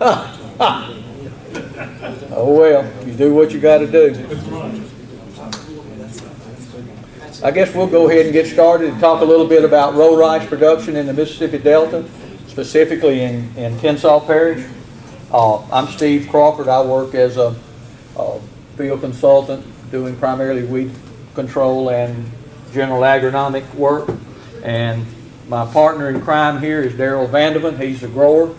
Oh well, you do what you got to do. I guess we'll go ahead and get started and talk a little bit about row rice production in the Mississippi Delta, specifically in Kennesaw Parish. I'm Steve Crawford. I work as a field consultant doing primarily weed control and general agronomic work. And my partner in crime here is Daryl Vandeven. He's a grower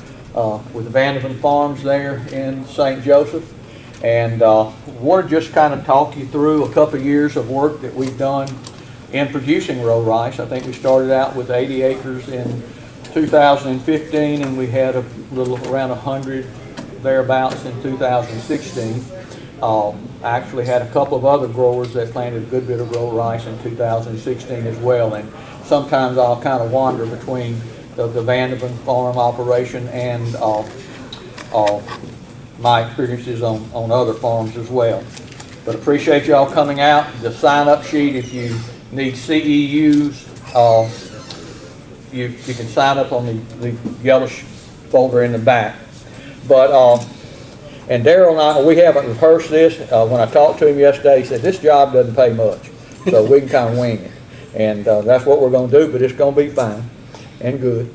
with the Vandeven Farms there in St. Joseph. And want to just kind of talk you through a couple of years of work that we've done in producing row rice. I think we started out with 80 acres in 2015, and we had a little around 100 thereabouts in 2016. I actually had a couple of other growers that planted a good bit of row rice in 2016 as well. And sometimes I'll kind of wander between the Vandeven farm operation and my experiences on other farms as well. But appreciate y'all coming out. The sign-up sheet, if you need CEUs, you can sign up on the yellow folder in the back. But and Daryl and I, we haven't rehearsed this. When I talked to him yesterday, he said this job doesn't pay much, so we can kind of wing it. And that's what we're going to do, but it's going to be fine and good.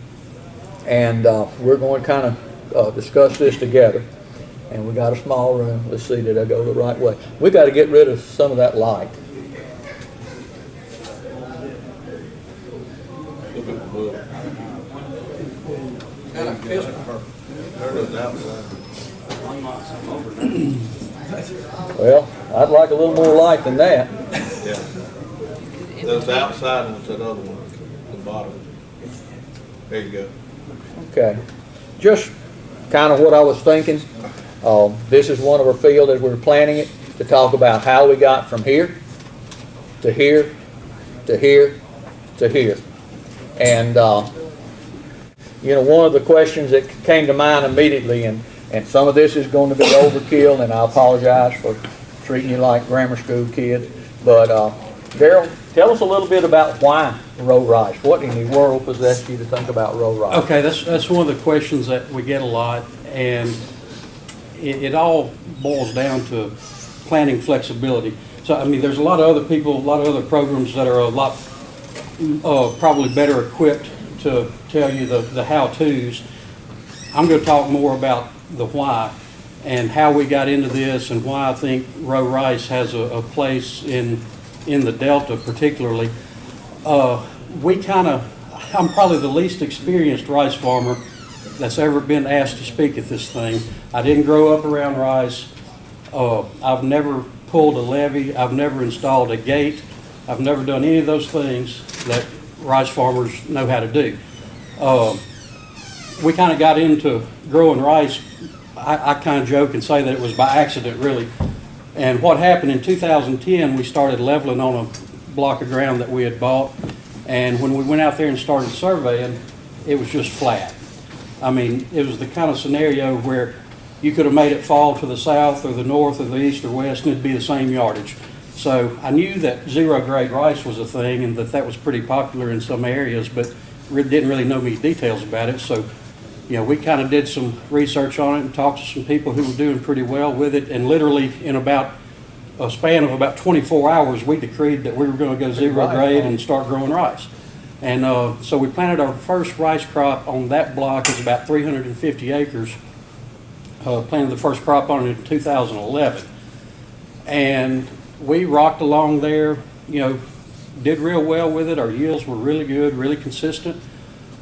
And we're going to kind of discuss this together. And we got a small room. Let's see, did I go the right way? We got to get rid of some of that light. Well, I'd like a little more light than that. Yeah. Those outside ones, that other one, the bottom. There you go. Okay. Just kind of what I was thinking. This is one of our fields as we were planning it, to talk about how we got from here to here to here to here. And you know, one of the questions that came to mind immediately, and some of this is going to be overkill, and I apologize for treating you like grammar school kids, but Daryl, tell us a little bit about why row rice. What in the world possessed you to think about row rice? Okay, that's one of the questions that we get a lot, and it all boils down to planting flexibility. So, I mean, there's a lot of other people, a lot of other programs that are a lot probably better equipped to tell you the how-tos. I'm going to talk more about the why and how we got into this, and why I think row rice has a place in the Delta particularly. I'm probably the least experienced rice farmer that's ever been asked to speak at this thing. I didn't grow up around rice. I've never pulled a levee. I've never installed a gate. I've never done any of those things that rice farmers know how to do. We kind of got into growing rice. I kind of joke and say that it was by accident, really. And what happened in 2010, we started leveling on a block of ground that we had bought. And when we went out there and started surveying, it was just flat. I mean, it was the kind of scenario where you could have made it fall to the south or the north or the east or west, and it'd be the same yardage. So I knew that zero grade rice was a thing, and that was pretty popular in some areas, but didn't really know many details about it. So, you know, we kind of did some research on it and talked to some people who were doing pretty well with it, and literally in about a span of about 24 hours, we decreed that we were going to go zero grade and start growing rice. And so we planted our first rice crop on that block. It's about 350 acres. Planted the first crop on it in 2011. And we rocked along there, you know, did real well with it. Our yields were really good, really consistent.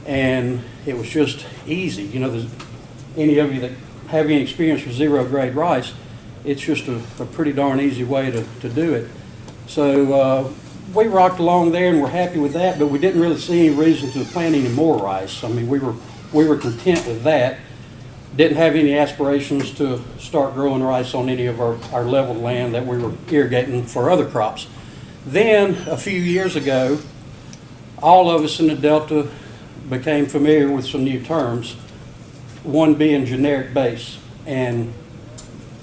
And it was just easy. You know, any of you that have any experience with zero grade rice, it's just a pretty darn easy way to do it. So we rocked along there and we're happy with that, but we didn't really see any reason to plant any more rice. I mean, we were content with that. Didn't have any aspirations to start growing rice on any of our leveled land that we were irrigating for other crops. Then, a few years ago, all of us in the Delta became familiar with some new terms, one being generic base, and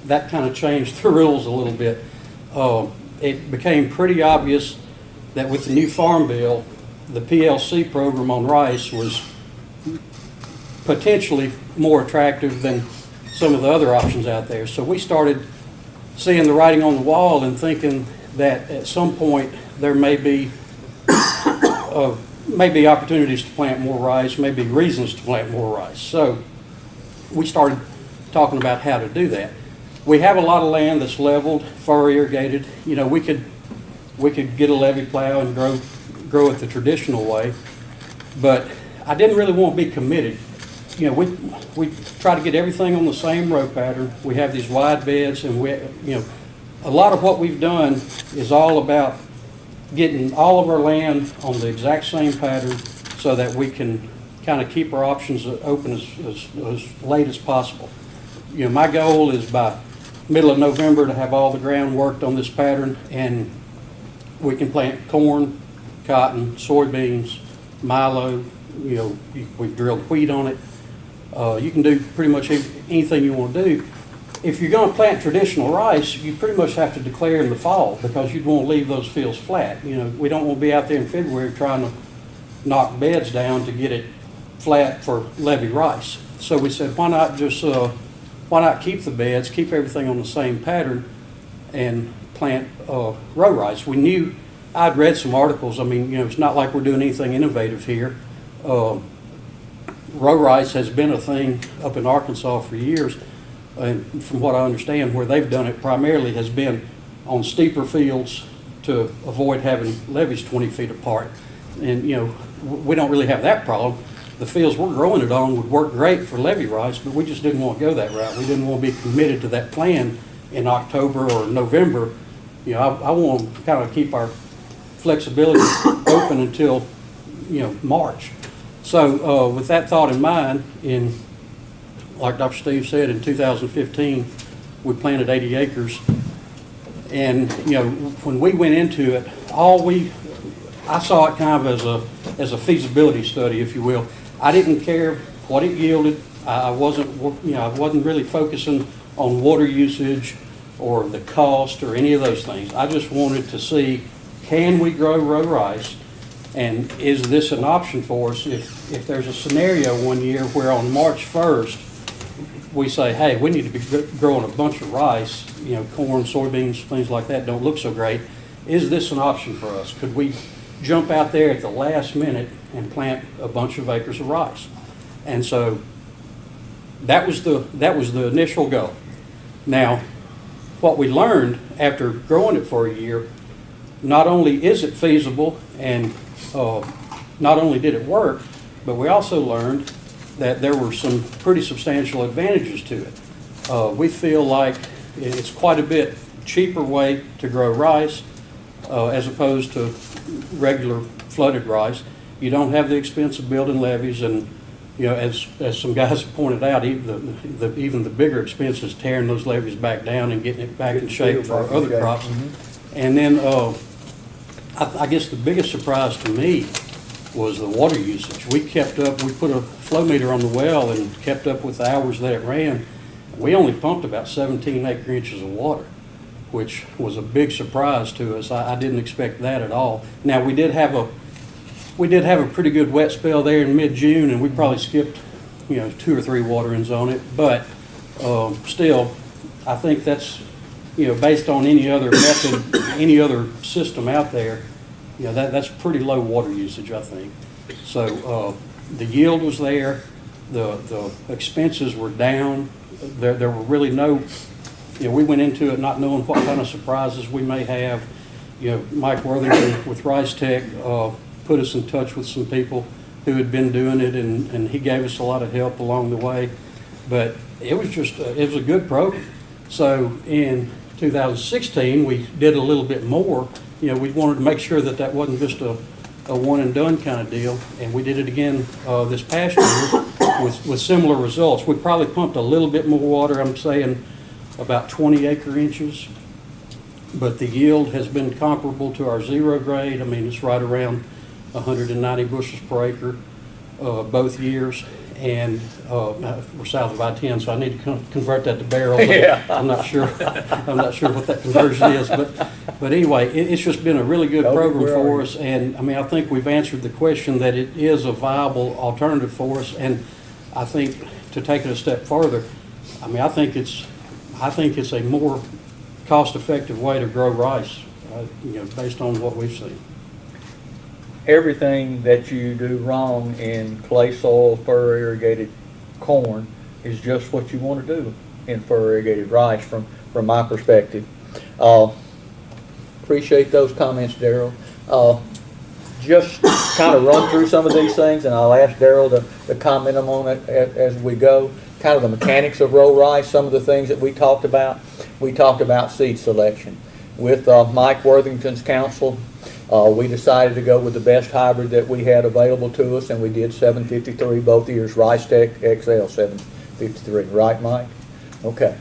that kind of changed the rules a little bit. It became pretty obvious that with the new Farm Bill, the PLC program on rice was potentially more attractive than some of the other options out there. So we started seeing the writing on the wall and thinking that at some point there may be opportunities to plant more rice, maybe reasons to plant more rice. So we started talking about how to do that. We have a lot of land that's leveled, far irrigated. You know, we could get a levee plow and grow it the traditional way, but I didn't really want to be committed. You know, we try to get everything on the same row pattern. We have these wide beds, and a lot of what we've done is all about getting all of our land on the exact same pattern so that we can kind of keep our options open as late as possible. You know, my goal is by middle of November to have all the ground worked on this pattern, and we can plant corn, cotton, soybeans, milo. You know, we've drilled wheat on it. You can do pretty much anything you want to do. If you're going to plant traditional rice, you pretty much have to declare in the fall, because you'd want to leave those fields flat. You know, we don't want to be out there in February trying to knock beds down to get it flat for levee rice. So we said, why not keep the beds, keep everything on the same pattern, and plant row rice. We knew, I'd read some articles. I mean, you know, it's not like we're doing anything innovative here. Row rice has been a thing up in Arkansas for years, and from what I understand, where they've done it primarily has been on steeper fields to avoid having levees 20 feet apart. And you know, we don't really have that problem. The fields we're growing it on would work great for levee rice, but we just didn't want to go that route. We didn't want to be committed to that plan in October or November. You know, I want to kind of keep our flexibility open until, you know, March. So with that thought in mind, like Dr. Steve said, in 2015, we planted 80 acres. And, you know, when we went into it, I saw it kind of as a feasibility study, if you will. I didn't care what it yielded. I wasn't really focusing on water usage or the cost or any of those things. I just wanted to see, can we grow row rice? And is this an option for us if there's a scenario one year where on March 1st, we say, hey, we need to be growing a bunch of rice, you know, corn, soybeans, things like that don't look so great. Is this an option for us? Could we jump out there at the last minute and plant a bunch of acres of rice? And so that was the initial goal. Now, what we learned after growing it for a year, not only is it feasible and not only did it work, but we also learned that there were some pretty substantial advantages to it. We feel like it's quite a bit cheaper way to grow rice as opposed to regular flooded rice. You don't have the expense of building levees, and you know, as some guys have pointed out, even the bigger expense is tearing those levees back down and getting it back in shape for other crops. Mm-hmm. And then I guess the biggest surprise to me was the water usage. We put a flow meter on the well and kept up with the hours that it ran. We only pumped about 17 acre inches of water, which was a big surprise to us. I didn't expect that at all. Now we did have a pretty good wet spell there in mid-June, and we probably skipped, you know, 2 or 3 waterings on it. But still, I think that's, you know, based on any other method, any other system out there, you know, that's pretty low water usage, I think. So the yield was there, the expenses were down. There were really no, you know, we went into it not knowing what kind of surprises we may have. You know, Mike Worthington with Rice Tech put us in touch with some people who had been doing it, and he gave us a lot of help along the way. But it was a good program. So in 2016, we did a little bit more. You know, we wanted to make sure that wasn't just a one and done kind of deal, and we did it again this past year with similar results. We probably pumped a little bit more water, I'm saying about 20 acre inches, but the yield has been comparable to our zero grade. I mean, it's right around 190 bushels per acre both years. And we're south of I-10, so I need to convert that to barrels. Yeah. I'm not sure what that conversion is, but anyway, it's just been a really good program for us. And I mean, I think we've answered the question that it is a viable alternative for us. And I think to take it a step further, I mean, I think it's a more cost-effective way to grow rice, based on what we've seen. Everything that you do wrong in clay soil, furrow irrigated corn is just what you want to do in furrow irrigated rice from my perspective. Appreciate those comments, Daryl. Just kind of run through some of these things, and I'll ask Daryl to comment on it as we go. Kind of the mechanics of row rice, some of the things that we talked about. We talked about seed selection. With Mike Worthington's counsel, we decided to go with the best hybrid that we had available to us, and we did 753 both years, Rice Tech XL 753. Right, Mike? Okay.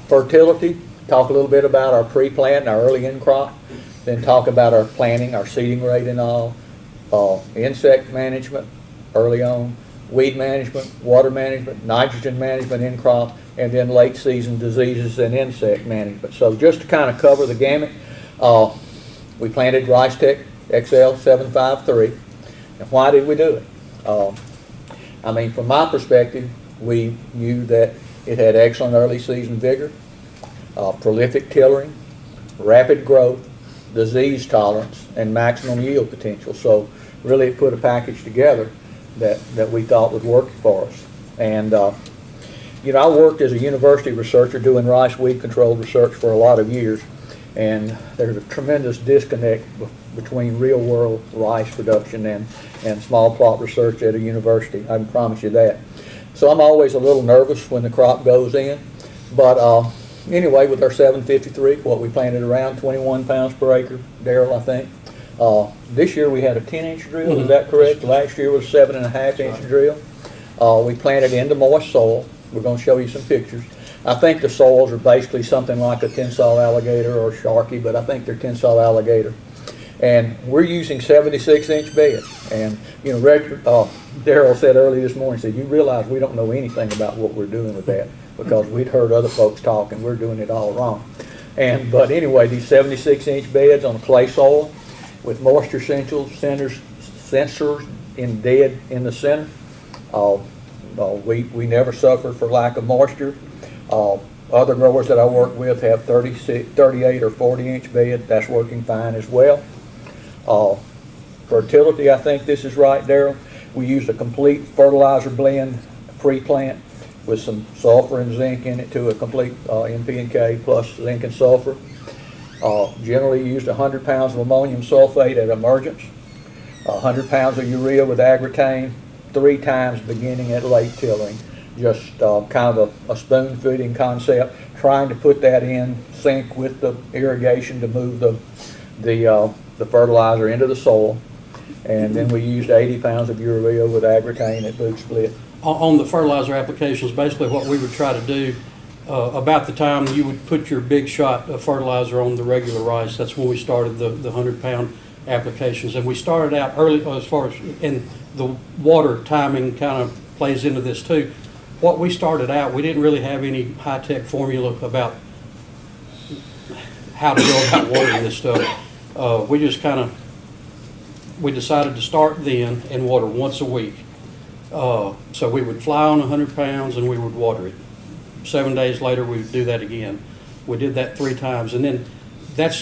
Fertility, talk a little bit about our pre-plant and our early in crop, then talk about our planting, our seeding rate and all, insect management early on, weed management, water management, nitrogen management in crop, and then late season diseases and insect management. So just to kind of cover the gamut, we planted Rice Tech XL 753. And why did we do it? I mean, from my perspective, we knew that it had excellent early season vigor, prolific tillering, rapid growth, disease tolerance, and maximum yield potential. So really it put a package together that we thought would work for us. And I worked as a university researcher doing rice weed control research for a lot of years, and there's a tremendous disconnect between real world rice production and small plot research at a university. I can promise you that. So I'm always a little nervous when the crop goes in, but anyway, with our 753, what we planted around 21 pounds per acre, Daryl, I think. This year we had a 10-inch drill, is that correct? Last year was 7.5-inch drill. We planted into moist soil. We're going to show you some pictures. I think the soils are basically something like a Tensile alligator or Sharky, but I think they're Tensile alligator. And we're using 76-inch beds. And, Daryl said early this morning, said, you realize we don't know anything about what we're doing with that, because we'd heard other folks talk and we're doing it all wrong. But anyway, these 76-inch beds on clay soil with moisture sensors in the center. We never suffer for lack of moisture. Other growers that I work with have 38 or 40-inch bed. That's working fine as well. Fertility, I think this is right, Daryl. We used a complete fertilizer blend pre-plant with some sulfur and zinc in it to a complete NP&K plus zinc and sulfur. Generally used 100 pounds of ammonium sulfate at emergence, 100 pounds of urea with agritane, 3 times beginning at late tilling. Just kind of a spoon feeding concept, trying to put that in sync with the irrigation to move the fertilizer into the soil. And then we used 80 pounds of urea with agritane at boot split. On the fertilizer applications, basically what we would try to do, about the time you would put your big shot of fertilizer on the regular rice, that's when we started the 100-pound applications. And we started out early as far as, and the water timing kind of plays into this too. What we started out, we didn't really have any high-tech formula about how to go about watering this stuff. We just we decided to start then and water once a week. So we would fly on 100 pounds and we would water it. 7 days later we would do that again. We did that 3 times, and then that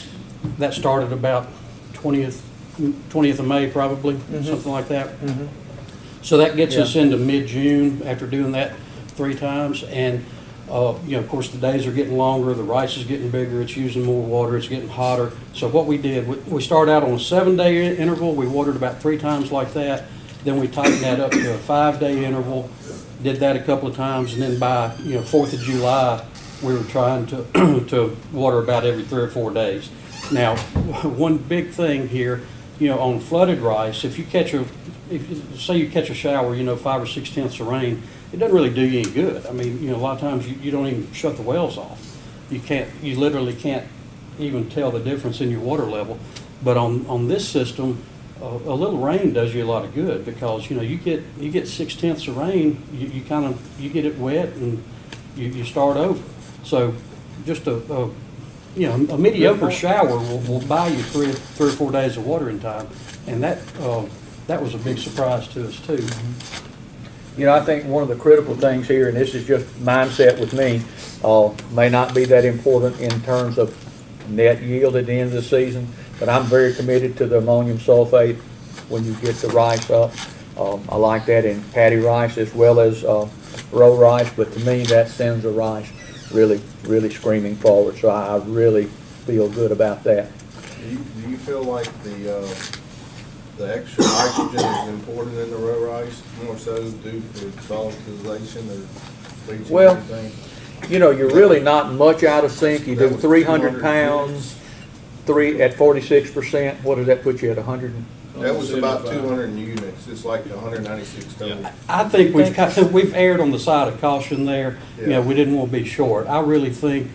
started about 20th of May probably, something like that. So that gets us into mid-June after doing that 3 times, and of course the days are getting longer, the rice is getting bigger, it's using more water, it's getting hotter. So what we did, we started out on a 7-day interval. We watered about 3 times like that. Then we tightened that up to a 5-day interval, did that a couple of times, and then by 4th of July, we were trying to to water about every 3 or 4 days. Now, one big thing here, on flooded rice, if you catch a shower, 5 or 6 tenths of rain, it doesn't really do you any good. I mean, a lot of times you don't even shut the wells off. You literally can't even tell the difference in your water level. But on this system, a little rain does you a lot of good, because you get 6 tenths of rain, you get it wet and you start over. So just a mediocre shower will buy you 3 or 4 days of watering time, and that was a big surprise to us too. You know, I think one of the critical things here, and this is just mindset with me, may not be that important in terms of net yield at the end of the season, but I'm very committed to the ammonium sulfate when you get the rice up. I like that in paddy rice as well as row rice, but to me that sends the rice really, really screaming forward. So I really feel good about that. Do you feel like the extra nitrogen is important in the row rice, more so due for volatilization or bleaching or Well, anything? you know, you're really not much out of sync. You do 300 pounds, at 46%. What does that put you at, 100? That was about 200 units. It's like 196 total. I think we've erred on the side of caution there. You know, we didn't want to be short. I really think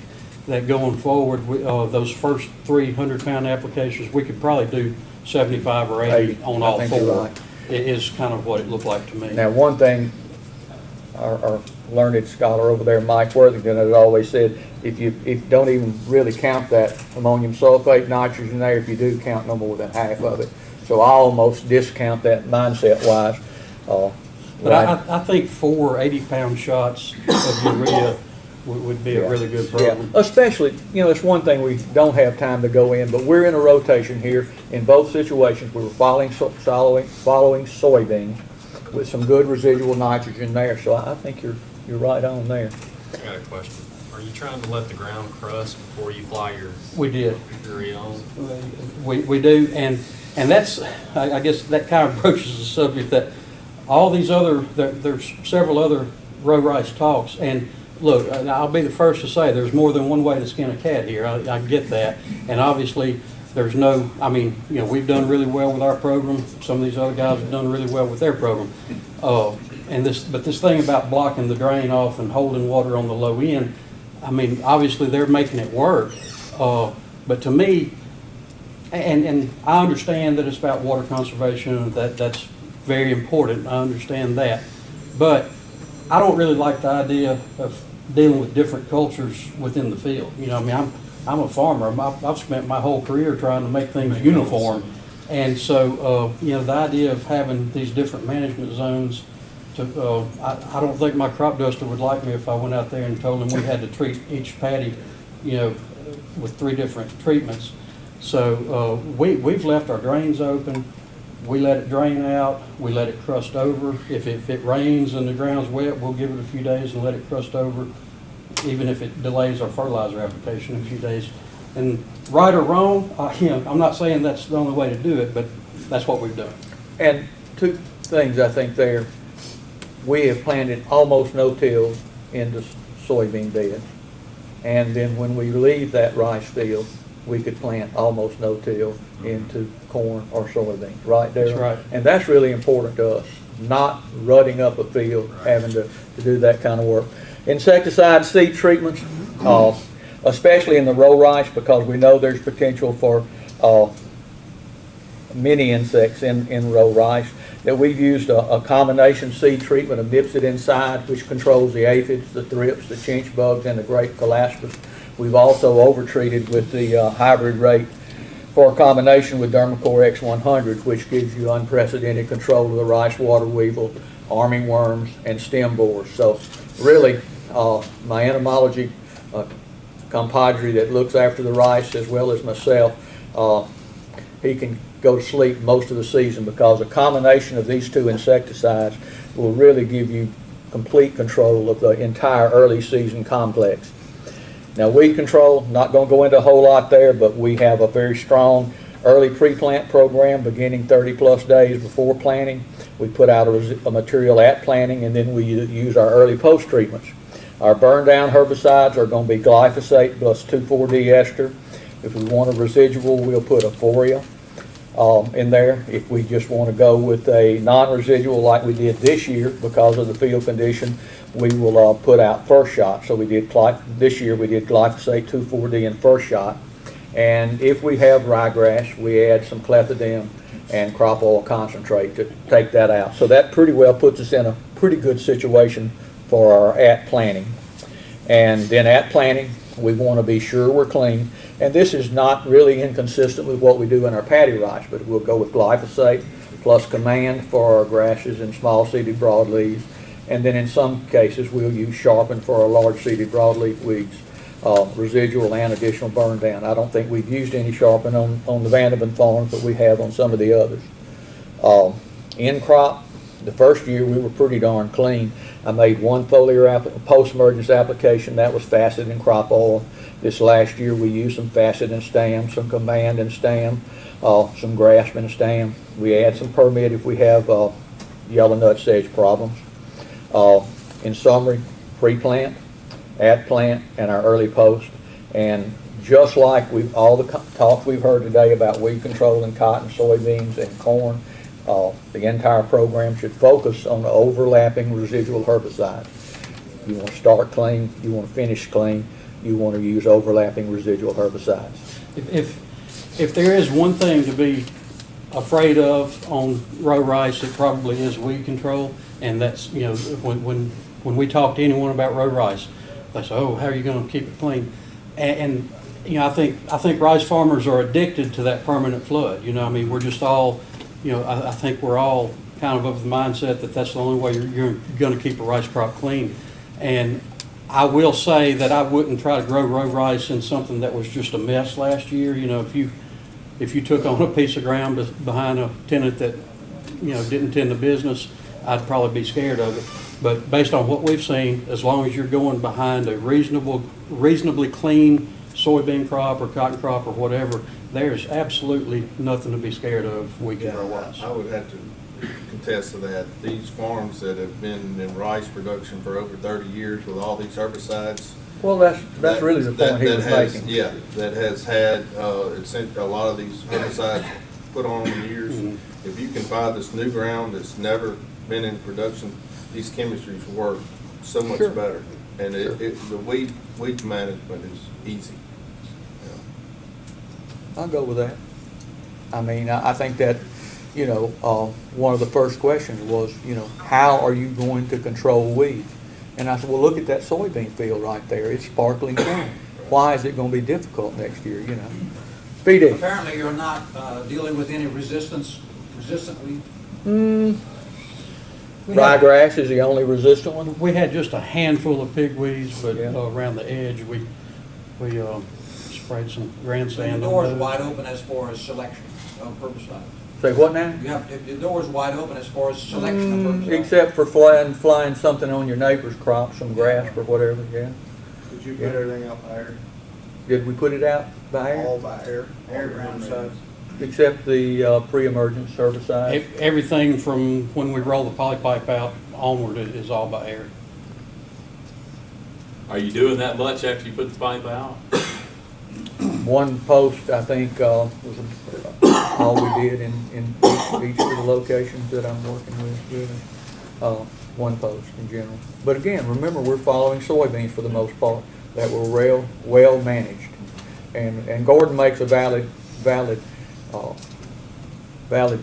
that going forward, those first 300-pound applications, we could probably do 75 or 80 on all I think you're four. right. It is kind of what it looked like to me. Now, one thing our learned scholar over there, Mike Worthington, has always said, if you don't even really count that ammonium sulfate nitrogen there, if you do, count no more than half of it. So I almost discount that mindset-wise. But I think 4 80-pound shots of urea would be a really good program. Yeah, especially, you know, it's one thing we don't have time to go in, but we're in a rotation here. In both situations, we were following soybeans with some good residual nitrogen there. So I think you're right on there. I got a question. Are you trying to let the ground crust before you fly your We did. urea on? We do, and that's, I guess that kind of broaches the subject that all these other, there's several other row rice talks, and look, I'll be the first to say there's more than one way to skin a cat here. I get that, and obviously there's no, I mean, you know, we've done really well with our program. Some of these other guys have done really well with their program. But this thing about blocking the drain off and holding water on the low end, I mean, obviously they're making it work. But to me, and I understand that it's about water conservation, and that's very important. I understand that. But I don't really like the idea of dealing with different cultures within the field. You know, I mean, I'm a farmer. I've spent my whole career trying to make things uniform. And so, you know, the idea of having these different management zones, I don't think my crop duster would like me if I went out there and told them we had to treat each paddy, you know, with 3 different treatments. So we've left our drains open. We let it drain out. We let it crust over. If it rains and the ground's wet, we'll give it a few days and let it crust over, even if it delays our fertilizer application a few days. And right or wrong, you know, I'm not saying that's the only way to do it, but that's what we've done. And 2 things I think there. We have planted almost no-till into soybean beds. And then when we leave that rice field, we could plant almost no-till into corn or soybeans, right there. That's right. And that's really important to us, not rutting up a field, having to do that kind of work. Insecticide seed treatments, especially in the row rice, because we know there's potential for many insects in row rice, that we've used a combination seed treatment of Nipsid Inside, which controls the aphids, the thrips, the chinch bugs, and the grape colaspis. We've also overtreated with the hybrid rate for a combination with Dermacor X100, which gives you unprecedented control of the rice water weevil, arming worms, and stem borers. So really, my entomology compadre that looks after the rice, as well as myself, he can go to sleep most of the season, because a combination of these 2 insecticides will really give you complete control of the entire early season complex. Now, weed control, not going to go into a whole lot there, but we have a very strong early pre-plant program beginning 30+ days before planting. We put out a material at planting, and then we use our early post treatments. Our burn down herbicides are going to be glyphosate plus 2,4-D ester. If we want a residual, we'll put Aphoria in there. If we just want to go with a non-residual like we did this year because of the field condition, we will put out first shot. So we did this year we did glyphosate 2,4-D in first shot. And if we have ryegrass, we add some clethodim and crop oil concentrate to take that out. So that pretty well puts us in a pretty good situation for our at planting. And then at planting, we want to be sure we're clean. And this is not really inconsistent with what we do in our paddy rice, but we'll go with glyphosate plus command for our grasses and small-seeded broadleaves, And then in some cases, we'll use sharpen for our large seeded broadleaf weeds, residual and additional burn down. I don't think we've used any sharpen on the Vanderbilt farms, but we have on some of the others. In crop, the first year we were pretty darn clean. I made one foliar post-emergence application, that was facet and crop oil. This last year we used some facet and stam, some command and stam, some grasp and stam. We add some permit if we have yellow nut sedge problems. In summary, pre-plant, at plant, and our early post. And just like all the talks we've heard today about weed control in cotton, soybeans, and corn, the entire program should focus on the overlapping residual herbicides. You want to start clean, you want to finish clean, you want to use overlapping residual herbicides. If there is one thing to be afraid of on row rice, it probably is weed control. And that's, you know, when we talk to anyone about row rice, they say, oh, how are you going to keep it clean? And you know, I think rice farmers are addicted to that permanent flood. You know, I mean, we're just all, you know, I think we're all kind of the mindset that that's the only way you're going to keep a rice crop clean. And I will say that I wouldn't try to grow row rice in something that was just a mess last year. You know, if you took on a piece of ground behind a tenant that, you know, didn't tend to business, I'd probably be scared of it. But based on what we've seen, as long as you're going behind a reasonably clean soybean crop or cotton crop or whatever, there's absolutely nothing to be scared of weed control wise. I would have to contest to that. These farms that have been in rice production for over 30 years with all these herbicides. Well, that's really the point he was making. Yeah, that has had a lot of these herbicides put on in years. Mm-hmm. If you can find this new ground that's never been in production, these chemistries work so much better. And the weed management is easy. I'll go with that. I mean, I think that, you know, one of the first questions was, you know, how are you going to control weeds? And I said, well, look at that soybean field right there. It's sparkling clean. Why is it going to be difficult next year, you know? PD. Apparently you're not dealing with any resistant weed? Ryegrass is the only resistant one. We had just a handful of pigweeds, but around the edge we sprayed some grand sand. The door is wide open as far as selection of herbicides. Say what now? The door is wide open as far as selection of herbicides. Except for flying something on your neighbor's crop, some grass or whatever, yeah. Did you put everything out by air? Did we put it out by air? All by air? Air herbicides? Except the pre-emergence herbicide? Everything from when we roll the polypipe out onward is all by air. Are you doing that much after you put the pipe out? One post, I think, was all we did in each of the locations that I'm working with, really. One post in general. But again, remember, we're following soybeans for the most part that were well managed. And Gordon makes a valid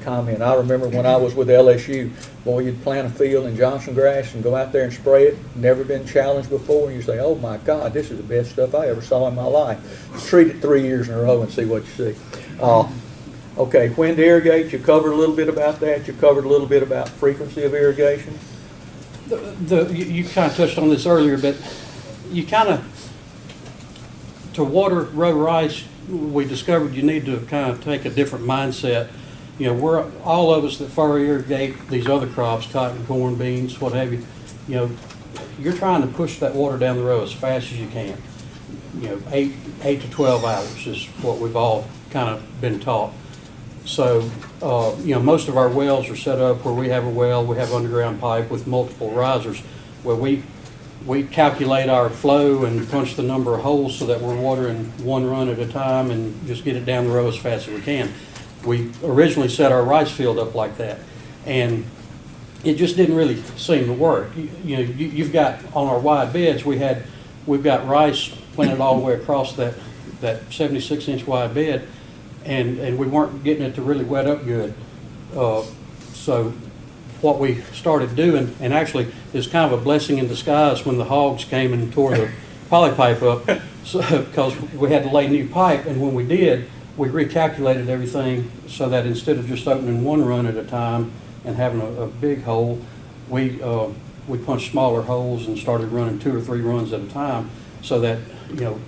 comment. I remember when I was with LSU, boy, you'd plant a field in Johnson grass and go out there and spray it. Never been challenged before. And you say, oh my God, this is the best stuff I ever saw in my life. Treat it 3 years in a row and see what you see. Okay, when to irrigate, you covered a little bit about that. You covered a little bit about frequency of irrigation. You kind of touched on this earlier, but you kind of, to water row rice, we discovered you need to kind of take a different mindset. You know, all of us that furrow irrigate these other crops, cotton, corn, beans, what have you, you know, you're trying to push that water down the row as fast as you can. You know, 8 to 12 hours is what we've all kind of been taught. So, you know, most of our wells are set up where we have a well, we have underground pipe with multiple risers, where we calculate our flow and punch the number of holes so that we're watering one run at a time and just get it down the row as fast as we can. We originally set our rice field up like that, and it just didn't really seem to work. You know, you've got on our wide beds, we've got rice planted all the way across that 76-inch wide bed, and we weren't getting it to really wet up good. So what we started doing, and actually is kind of a blessing in disguise when the hogs came and tore the polypipe up, because we had to lay new pipe, and when we did, we recalculated everything so that instead of just opening one run at a time and having a big hole, we we punched smaller holes and started running 2 or 3 runs at a time, so that, you know,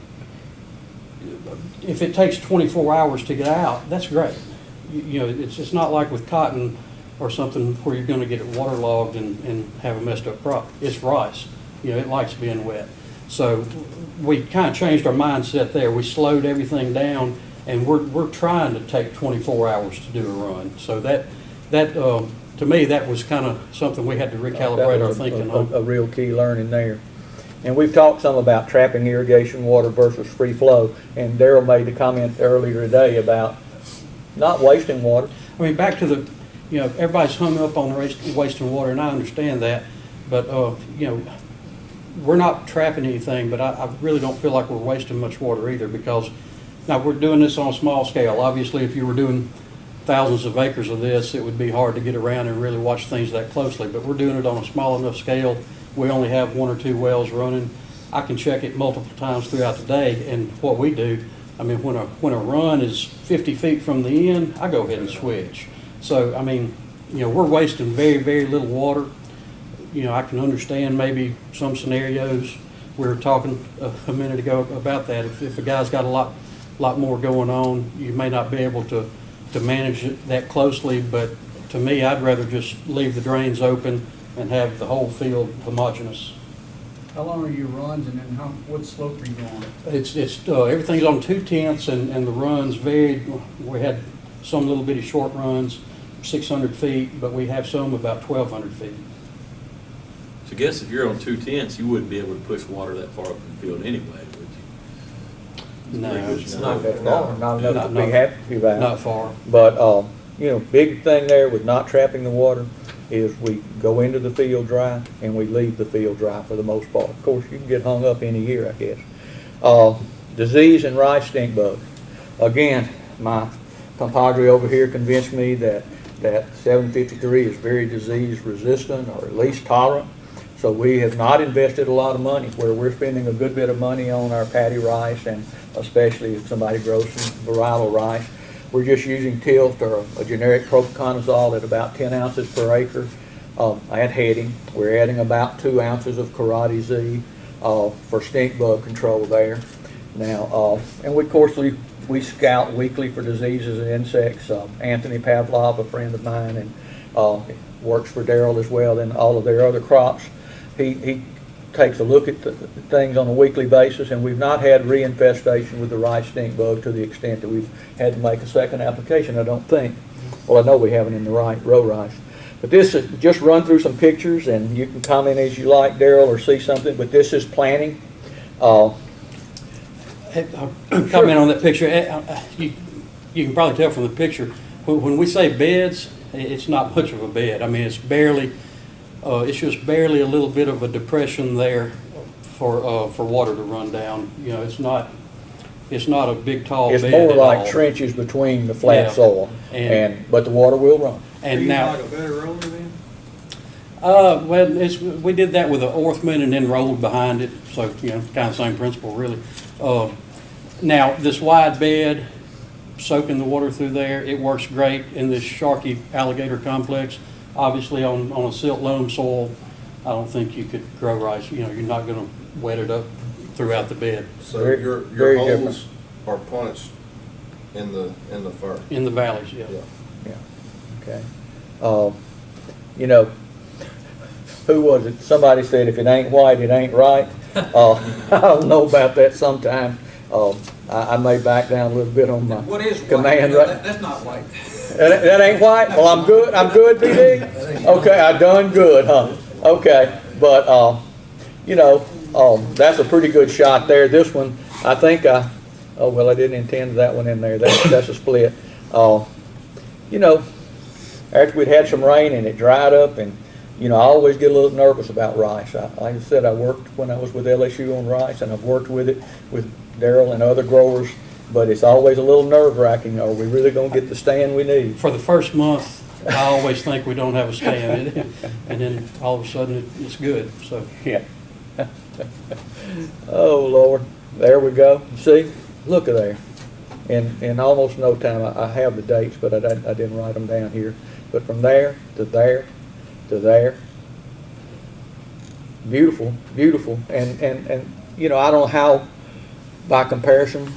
if it takes 24 hours to get out, that's great. You know, it's not like with cotton or something where you're going to get it waterlogged and have a messed up crop. It's rice. You know, it likes being wet. So we kind of changed our mindset there. We slowed everything down, and we're trying to take 24 hours to do a run. So that to me, that was kind of something we had to recalibrate our thinking on. A real key learning there. And we've talked some about trapping irrigation water versus free flow, and Darrell made the comment earlier today about not wasting water. I mean, back to the, you know, everybody's hung up on wasting water, and I understand that, but, you know, we're not trapping anything, but I really don't feel like we're wasting much water either, because now we're doing this on a small scale. Obviously, if you were doing thousands of acres of this, it would be hard to get around and really watch things that closely, but we're doing it on a small enough scale. We only have 1 or 2 wells running. I can check it multiple times throughout the day, and what we do, I mean, when a run is 50 feet from the end, I go ahead and switch. So, I mean, you know, we're wasting very, very little water. You know, I can understand maybe some scenarios. We were talking a minute ago about that. If a guy's got a lot more going on, you may not be able to manage it that closely, but to me, I'd rather just leave the drains open and have the whole field homogeneous. How long are your runs, and then what slope are you on? It's everything's on 2/10, and the runs varied. We had some little bitty short runs, 600 feet, but we have some about 1,200 feet. So I guess if you're on 2/10, you wouldn't be able to push water that far up in the field anyway, would you? No, It's Not that far, not enough to be happy about. not far. But, you know, big thing there with not trapping the water is we go into the field dry and we leave the field dry for the most part. Of course, you can get hung up any year, I guess. Disease and rice stink bug. Again, my compadre over here convinced me that 753 is very disease resistant, or at least tolerant. So we have not invested a lot of money, where we're spending a good bit of money on our paddy rice, and especially if somebody grows some varietal rice. We're just using Tilt or a generic propiconazole at about 10 ounces per acre at heading. We're adding about 2 ounces of Karate Z for stink bug control there. Now, and we, of course, we scout weekly for diseases and insects. Anthony Pavlov, a friend of mine, and works for Darrell as well in all of their other crops. He takes a look at the things on a weekly basis, and we've not had reinfestation with the rice stink bug to the extent that we've had to make a second application, I don't think. Well, I know we haven't in the row rice. But this is just run through some pictures, and you can comment as you like, Darrell, or see something, but this is planting. I'll comment on that picture. You can probably tell from the picture, when we say beds, it's not much of a bed. I mean, it's just barely a little bit of a depression there for water to run down. You know, it's not a big tall It's bed more at like all. trenches between the flat Yeah. soil, but the water will run. And Do you now, like a better roller then? well, we did that with an Orthman and then rolled behind it, so, you know, kind of the same principle, really. Now, this wide bed, soaking the water through there, it works great in this Sharkey alligator complex. Obviously, on a silt loam soil, I don't think you could grow rice. You know, you're not going to wet it up throughout the bed. So Very- your very holes are punched in the fur. In the valleys, yeah. Yeah. Okay. You know, who was it? Somebody said, if it ain't white, it ain't right. I don't know about that sometimes. I may back down a little bit on my What is white? command. You know, Right? that's not white. That ain't white? Well, I'm good. I'm good, BD? Okay, I done good, huh? Okay, but, you know, that's a pretty good shot there. This one, I think oh, well, I didn't intend that one in there. That's a split. You know, after we'd had some rain and it dried up, and, you know, I always get a little nervous about rice. Like I said, I worked when I was with LSU on rice, and I've worked with it with Darrell and other growers, but it's always a little nerve-wracking. Are we really going to get the stand we need? For the first month, I always think we don't have a stand, and then all of a sudden it's good. So Yeah. Oh, Lord. There we go. See? Look at there. In almost no time, I have the dates, but I didn't write them down here. But from there to there to there, beautiful, beautiful. And, you know, I don't know how, by comparison,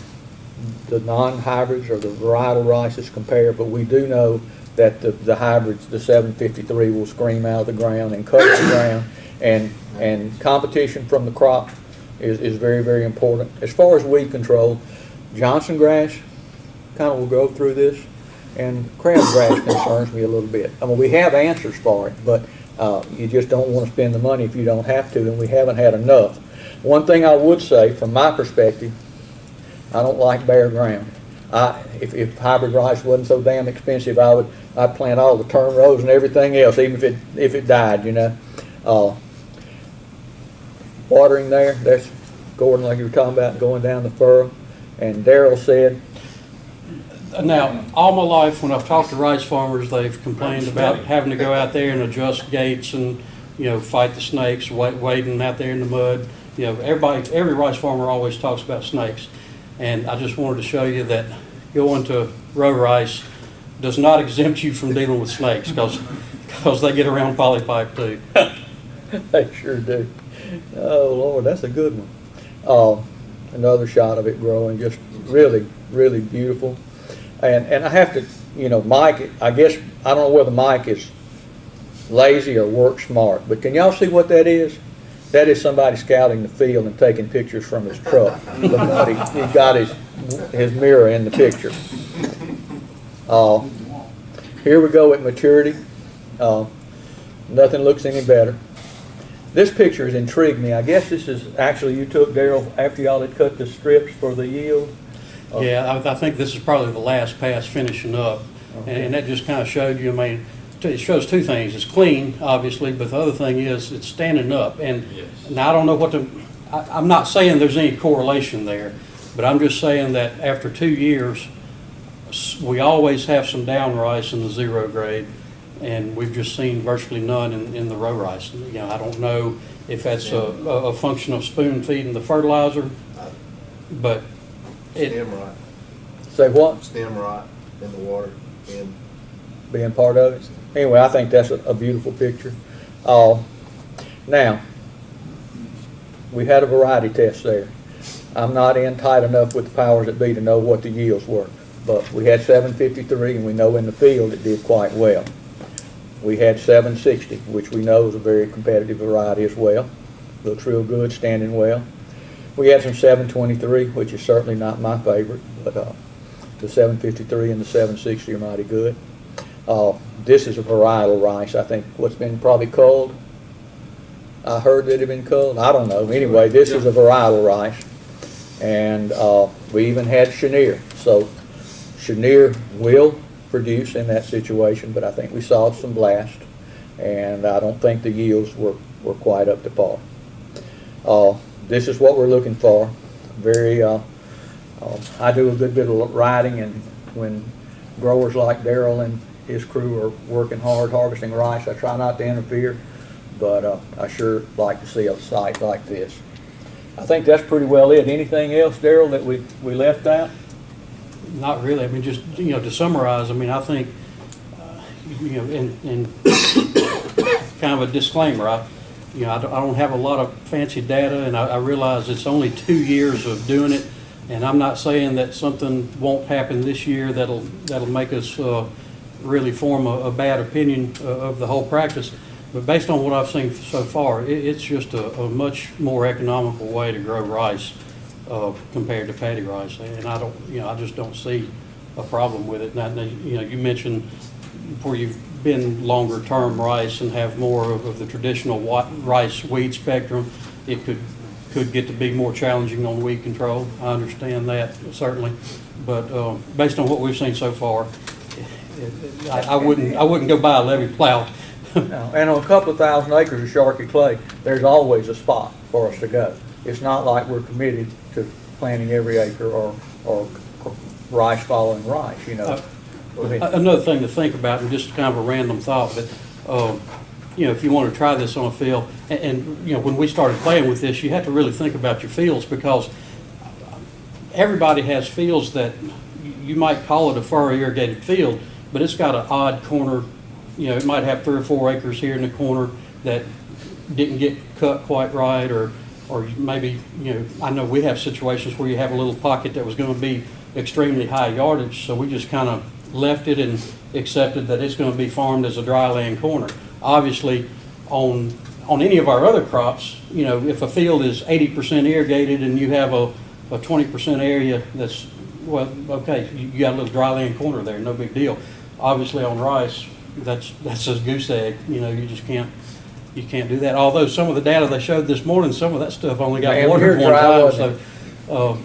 the non-hybrids or the varietal rices compare, but we do know that the hybrids, the 753 will scream out of the ground and cover the ground, and competition from the crop is very, very important. As far as weed control, Johnson grass kind of will go through this, and crabgrass concerns me a little bit. I mean, we have answers for it, but you just don't want to spend the money if you don't have to, and we haven't had enough. One thing I would say, from my perspective, I don't like bare ground. If hybrid rice wasn't so damn expensive, I'd plant all the term rows and everything else, even if it died, you know. Watering there, that's Gordon, like you were talking about, going down the furrow. And Darrell said, Now, all my life, when I've talked to rice farmers, they've complained about having to go out there and adjust gates and, you know, fight the snakes, wading out there in the mud. You know, every rice farmer always talks about snakes. And I just wanted to show you that going to row rice does not exempt you from dealing with snakes, because they get around polypipe too. they sure do. Oh, Lord, that's a good one. Another shot of it growing, just really, really beautiful. And I have to, you know, Mike, I guess, I don't know whether Mike is lazy or works smart, but can y'all see what that is? That is somebody scouting the field and taking pictures from his truck. He got his mirror in the picture. Here we go at maturity. Nothing looks any better. This picture has intrigued me. I guess this is actually you took, Darrell, after y'all had cut the strips for the yield. Yeah, I think this is probably the last pass finishing up. Okay. And that just kind of showed you, I mean, it shows two things. It's clean, obviously, but the other thing is it's standing up. And Yes. now I don't know what I'm not saying there's any correlation there, but I'm just saying that after 2 years, we always have some down rice in the 0 grade, and we've just seen virtually none in the row rice. You know, I don't know if that's a function of spoon feeding the fertilizer, but Stem rot, Say what? stem rot in the water, and Being part of it. Anyway, I think that's a beautiful picture. Now, we had a variety test there. I'm not in tight enough with the powers that be to know what the yields were, but we had 753, and we know in the field it did quite well. We had 760, which we know is a very competitive variety as well. Looks real good, standing well. We had some 723, which is certainly not my favorite, but the 753 and the 760 are mighty good. This is a varietal rice. I think what's been probably culled. I heard that it had been culled. I don't know. Anyway, this is a varietal rice. And we even had Chenier. So Chenier will produce in that situation, but I think we saw some blast. And I don't think the yields were quite up to par. This is what we're looking for. Very, I do a good bit of riding, and when growers like Darrell and his crew are working hard harvesting rice, I try not to interfere, but I sure like to see a site like this. I think that's pretty well it. Anything else, Darrell, that we left out? not really. I mean, just, you know, to summarize, I mean, I think, you know, in kind of a disclaimer, I don't have a lot of fancy data, and I realize it's only 2 years of doing it, and I'm not saying that something won't happen this year that'll make us really form a bad opinion of the whole practice. But based on what I've seen so far, it's just a much more economical way to grow rice compared to paddy rice, and I just don't see a problem with it. Now, you mentioned where you've been longer term rice and have more of the traditional rice weed spectrum, it could get to be more challenging on weed control. I understand that, certainly, but based on what we've seen so far, I wouldn't go buy a levee plow. And on a couple of thousand acres of Sharkey clay, there's always a spot for us to go. It's not like we're committed to planting every acre or rice following rice, you know. Another thing to think about, and just kind of a random thought, but if you want to try this on a field, and when we started playing with this, you have to really think about your fields, because everybody has fields that you might call it a furrow irrigated field, but it's got an odd corner. It might have 3 or 4 acres here in the corner that didn't get cut quite right, or maybe, you know, I know we have situations where you have a little pocket that was gonna be extremely high yardage, so we just kind of left it and accepted that it's gonna be farmed as a dry land corner. Obviously, on any of our other crops, you know, if a field is 80% irrigated and you have a 20% area that's, well, okay, you got a little dry land corner there, no big deal. Obviously on rice, that's a goose egg, you know, you just can't do that. Although some of the data they showed this morning, some of that stuff only got Man, watered you're one dry, time, wasn't so.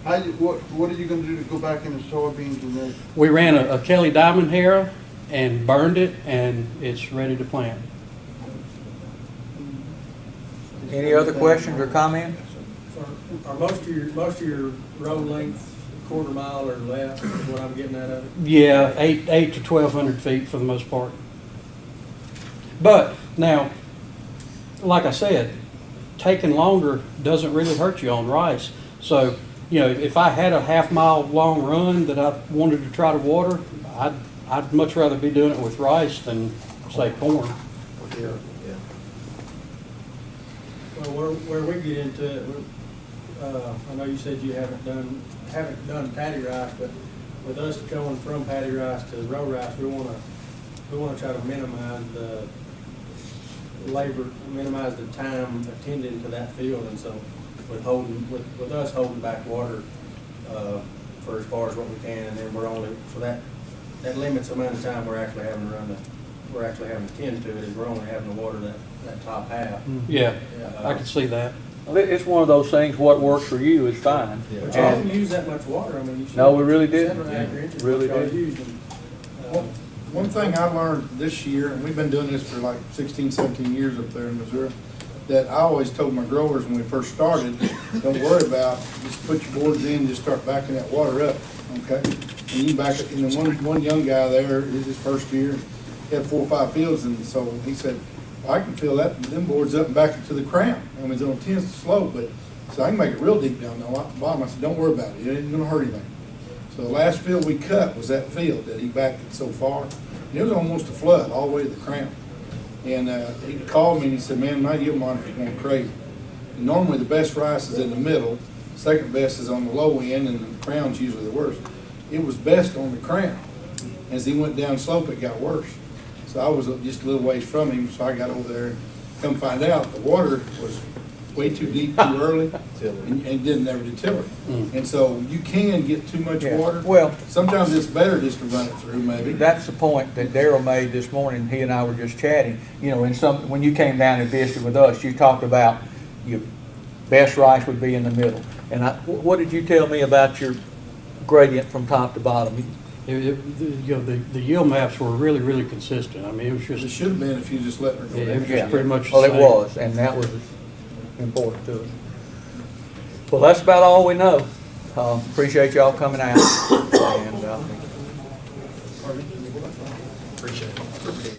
What are you gonna do to go back into soybeans and then? We ran a Kelly Diamond Harrow and burned it, and it's ready to plant. Any other questions or comments? Are most of your road length quarter mile or less, is what I'm getting out of it? Yeah, 8 to 1,200 feet for the most part. But now, like I said, taking longer doesn't really hurt you on rice. So, you know, if I had a half-mile long run that I wanted to try to water, I'd much rather be doing it with rice than, say, corn. Well, where we get into it, I know you said you haven't done paddy rice, but with us going from paddy rice to row rice, we wanna try to minimize the labor, minimize the time attending to that field, and so with us holding back water for as far as what we can, and then we're only, so that limits the amount of time we're actually having to tend to it, is we're only having to water that top half. Yeah, I can see that. Well, it's one of those things, what works for you is fine. But y'all didn't use that much water, I mean, you should. No, we really didn't. 7.5 inches, Really what y'all didn't. used, and, One thing I learned this year, and we've been doing this for like 16, 17 years up there in Missouri, that I always told my growers when we first started, don't worry about, just put your boards in, just start backing that water up, okay? And you back it, and then one young guy there, it's his first year, he had 4 or 5 fields, and so he said, I can fill them boards up and back it to the crown. I mean, it's on a 10 slope, but, so I can make it real deep down the bottom. I said, don't worry about it, it ain't gonna hurt anything. So the last field we cut was that field that he backed it so far. And it was almost a flood all the way to the crown. And he called me and he said, man, my yield monitor's going crazy. And normally the best rice is in the middle, second best is on the low end, and the crown's usually the worst. It was best on the crown. As he went down slope, it got worse. So I was just a little ways from him, so I got over there. Come find out, the water was way too deep, too early, and didn't ever do tiller. And so you can get too much Yeah. water. Well, Sometimes it's better just to run it through, maybe. that's the point that Darrell made this morning. He and I were just chatting. You know, when you came down and visited with us, you talked about your best rice would be in the middle. And what did you tell me about your gradient from top to bottom? You know, the yield maps were really, really consistent. I mean, it was It just, should have been if you just let her go it down. was just pretty much the Well, it same. was, and that was important to us. Well, that's about all we know. Appreciate y'all coming out. And, Appreciate it.